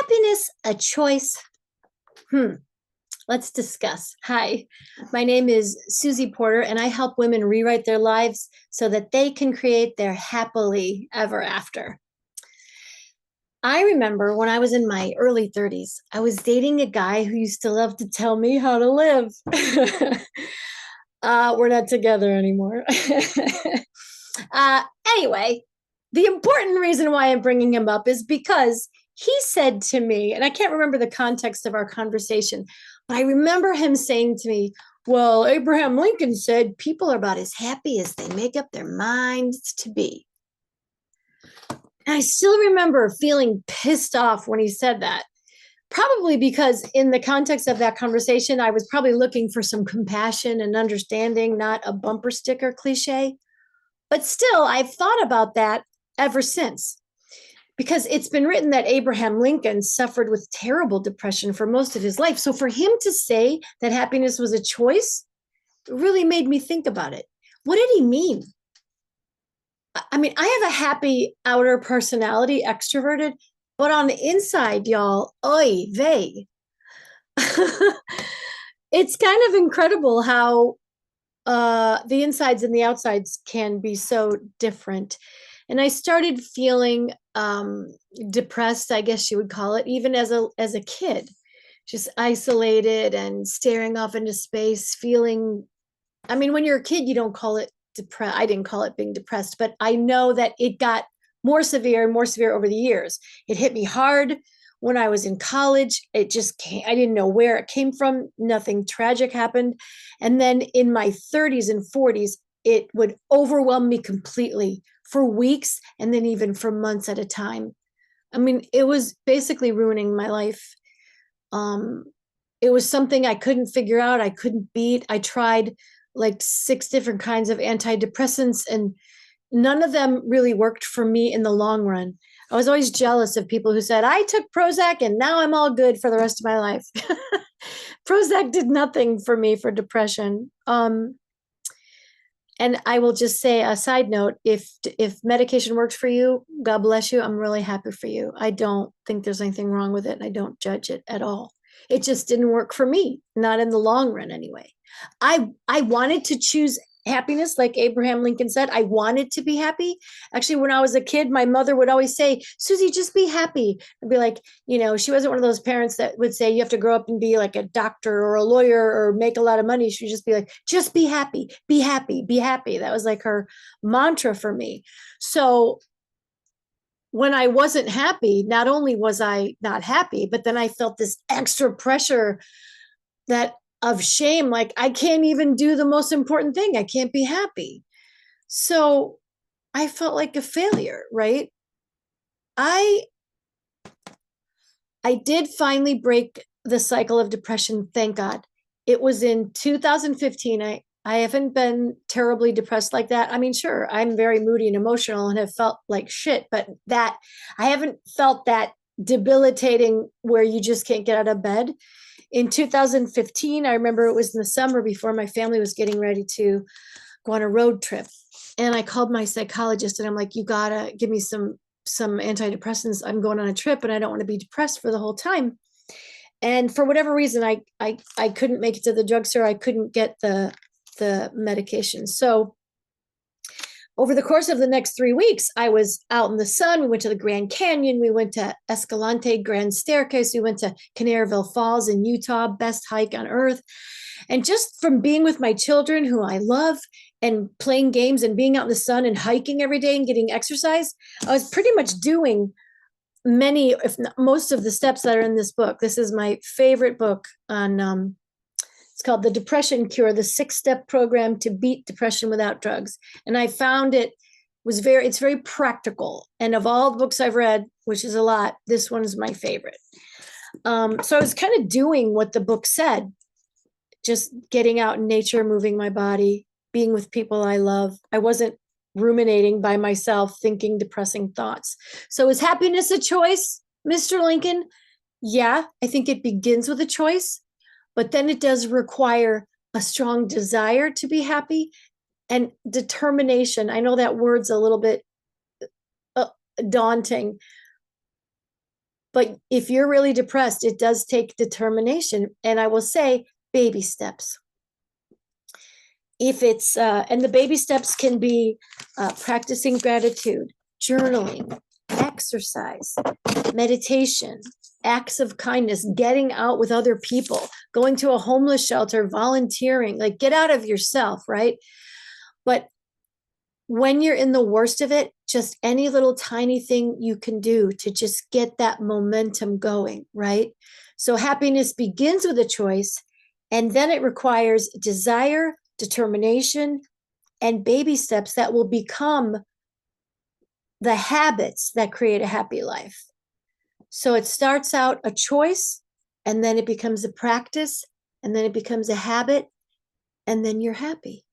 happiness a choice? Hmm. Let's discuss. Hi, my name is Susie Porter, and I help women rewrite their lives so that they can create their happily ever after. I remember when I was in my early 30s, I was dating a guy who used to love to tell me how to live. We're not together anymore. uh, anyway, the important reason why I'm bringing him up is because he said to me, and I can't remember the context of our conversation, but I remember him saying to me, well, Abraham Lincoln said people are about as happy as they make up their minds to be. And I still remember feeling pissed off when he said that. Probably because, in the context of that conversation, I was probably looking for some compassion and understanding, not a bumper sticker cliche. But still, I've thought about that ever since, because it's been written that Abraham Lincoln suffered with terrible depression for most of his life. So for him to say that happiness was a choice really made me think about it. What did he mean? I mean, I have a happy outer personality, extroverted, but on the inside, y'all, oy vey. It's kind of incredible how the insides and the outsides can be so different. And I started feeling depressed, I guess you would call it, even as a kid, just isolated and staring off into space, feeling. I mean, when you're a kid, you don't call it depressed. I didn't call it being depressed, but I know that it got more severe and more severe over the years. It hit me hard when I was in college. It just came, I didn't know where it came from. Nothing tragic happened. And then in my 30s and 40s, it would overwhelm me completely for weeks and then even for months at a time. I mean, it was basically ruining my life. Um, it was something I couldn't figure out. I couldn't beat. I tried like six different kinds of antidepressants, and none of them really worked for me in the long run. I was always jealous of people who said, I took Prozac and now I'm all good for the rest of my life. Prozac did nothing for me for depression. And I will just say a side note, if medication works for you, God bless you. I'm really happy for you. I don't think there's anything wrong with it, and I don't judge it at all. It just didn't work for me, not in the long run anyway. I wanted to choose happiness, like Abraham Lincoln said. I wanted to be happy. Actually, when I was a kid, my mother would always say, Susie, just be happy. I'd be like, she wasn't one of those parents that would say you have to grow up and be like a doctor or a lawyer or make a lot of money. She'd just be like, just be happy, be happy, be happy. That was like her mantra for me. So when I wasn't happy, not only was I not happy, but then I felt this extra pressure that of shame, like I can't even do the most important thing. I can't be happy. So I felt like a failure, right? I I did finally break the cycle of depression, thank God. It was in 2015. I haven't been terribly depressed like that. I mean, sure, I'm very moody and emotional and have felt like shit, but that I haven't felt that debilitating where you just can't get out of bed. In 2015, I remember it was in the summer before my family was getting ready to go on a road trip. And I called my psychologist and I'm like, you gotta give me some antidepressants. I'm going on a trip and I don't want to be depressed for the whole time. And for whatever reason, I couldn't make it to the drugstore. I couldn't get the medication. So over the course of the next 3 weeks, I was out in the sun. We went to the Grand Canyon. We went to Escalante Grand Staircase. We went to Canaryville Falls in Utah, best hike on earth. And just from being with my children, who I love, and playing games and being out in the sun and hiking every day and getting exercise, I was pretty much doing many, if not most of the steps that are in this book. This is my favorite book on it's called The Depression Cure, the 6-step program to beat depression without drugs. And I found it's very practical. And of all the books I've read, which is a lot, this one is my favorite. So I was kind of doing what the book said, just getting out in nature, moving my body, being with people I love. I wasn't ruminating by myself, thinking depressing thoughts. So is happiness a choice, Mr. Lincoln? Yeah, I think it begins with a choice. But then it does require a strong desire to be happy and determination. I know that word's a little bit daunting, But if you're really depressed, it does take determination. And I will say, baby steps. If it's, and the baby steps can be practicing gratitude, journaling, exercise, meditation, acts of kindness, getting out with other people, going to a homeless shelter, volunteering, like get out of yourself, right? But when you're in the worst of it, just any little tiny thing you can do to just get that momentum going, right? So happiness begins with a choice, and then it requires desire, determination, and baby steps that will become the habits that create a happy life. So it starts out a choice, and then it becomes a practice, and then it becomes a habit, and then you're happy.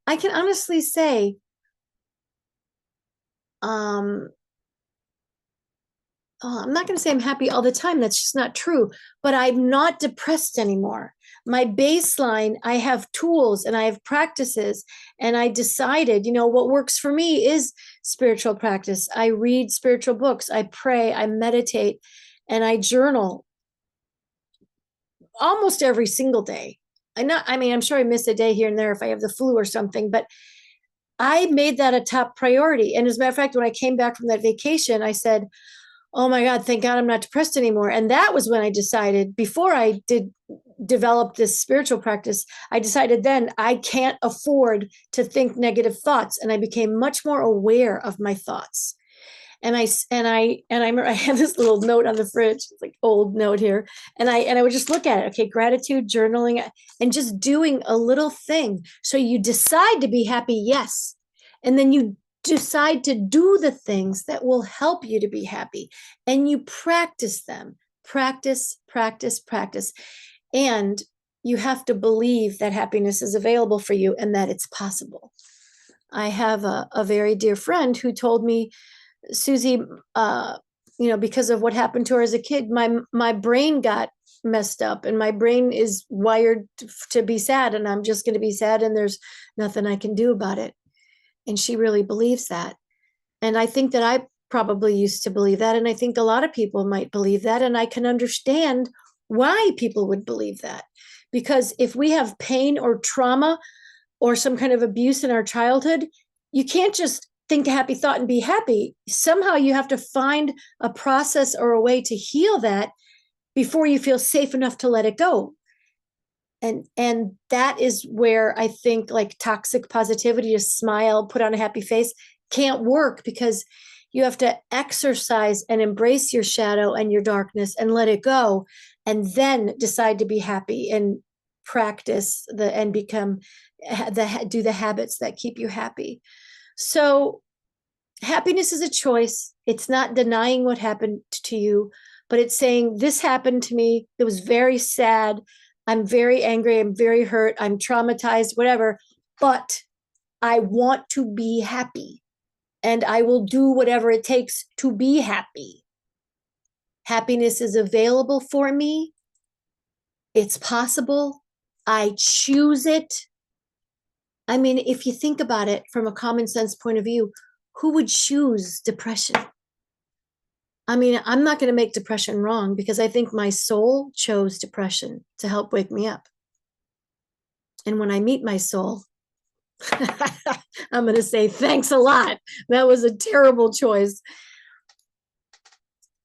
I can honestly say, I'm not going to say I'm happy all the time. That's just not true. But I'm not depressed anymore. My baseline, I have tools and I have practices. And I decided, what works for me is spiritual practice. I read spiritual books. I pray. I meditate. And I journal almost every single day. I'm sure I miss a day here and there if I have the flu or something, but I made that a top priority. And as a matter of fact, when I came back from that vacation, I said, oh my God, thank God I'm not depressed anymore. And that was when I decided, before I did develop this spiritual practice, I decided then I can't afford to think negative thoughts. And I became much more aware of my thoughts. And I remember I had this little note on the fridge, it's like old note here. And I would just look at it. Okay, gratitude, journaling, and just doing a little thing. So you decide to be happy, yes. And then you decide to do the things that will help you to be happy. And you practice them. Practice, practice, practice. And you have to believe that happiness is available for you and that it's possible. I have a very dear friend who told me, Susie, because of what happened to her as a kid, my brain got messed up and my brain is wired to be sad, and I'm just going to be sad and there's nothing I can do about it. And she really believes that. And I think that I probably used to believe that. And I think a lot of people might believe that. And I can understand why people would believe that. Because if we have pain or trauma or some kind of abuse in our childhood, you can't just think a happy thought and be happy. Somehow you have to find a process or a way to heal that before you feel safe enough to let it go. And that is where I think like toxic positivity, to smile, put on a happy face, can't work, because you have to exercise and embrace your shadow and your darkness and let it go, and then decide to be happy and practice and become do the habits that keep you happy. So happiness is a choice. It's not denying what happened to you, but it's saying, this happened to me. It was very sad. I'm very angry. I'm very hurt. I'm traumatized, whatever, but I want to be happy and I will do whatever it takes to be happy. Happiness is available for me. It's possible. I choose it. I mean, if you think about it from a common sense point of view, who would choose depression? I mean, I'm not going to make depression wrong, because I think my soul chose depression to help wake me up. And when I meet my soul, I'm going to say, thanks a lot. That was a terrible choice.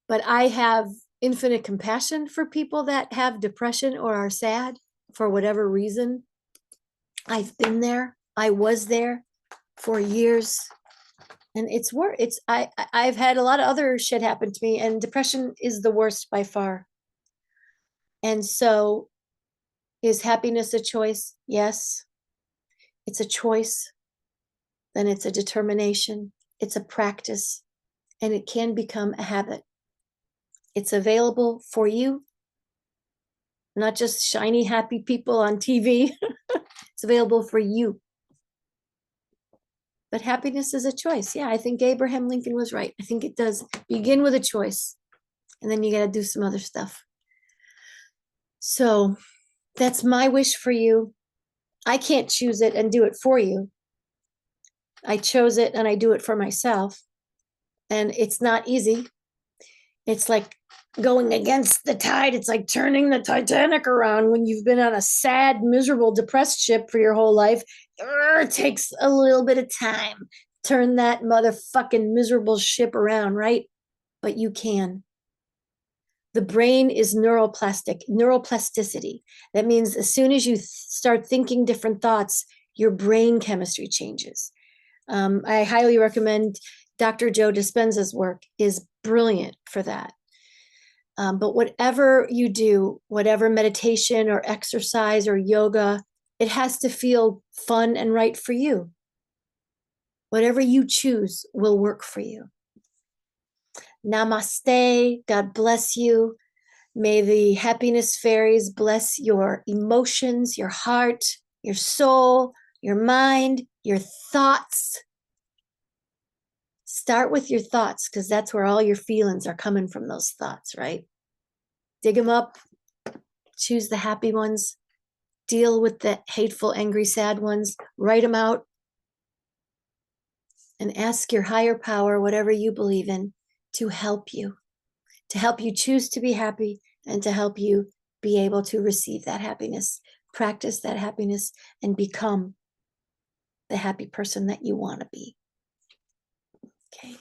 But I have infinite compassion for people that have depression or are sad for whatever reason. I've been there. I was there for years. And I've had a lot of other shit happen to me, and depression is the worst by far. And so, is happiness a choice? Yes. It's a choice. Then it's a determination. It's a practice, and it can become a habit. It's available for you, not just shiny, happy people on TV. It's available for you. But happiness is a choice. Yeah, I think Abraham Lincoln was right. I think it does begin with a choice, and then you got to do some other stuff. So that's my wish for you. I can't choose it and do it for you. I chose it and I do it for myself. And it's not easy. It's like going against the tide. It's like turning the Titanic around when you've been on a sad, miserable, depressed ship for your whole life. It takes a little bit of time. Turn that motherfucking miserable ship around, right? But you can. The brain is neuroplasticity. That means as soon as you start thinking different thoughts, your brain chemistry changes. I highly recommend Dr. Joe Dispenza's work is brilliant for that. But whatever you do, whatever meditation or exercise or yoga, it has to feel fun and right for you. Whatever you choose will work for you. Namaste. God bless you. May the happiness fairies bless your emotions, your heart, your soul, your mind, your thoughts. Start with your thoughts because that's where all your feelings are coming from, those thoughts, right? Dig them up, choose the happy ones, deal with the hateful, angry, sad ones, write them out, and ask your higher power, whatever you believe in, to help you choose to be happy and to help you be able to receive that happiness, practice that happiness, and become the happy person that you want to be. Okay.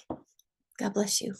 God bless you.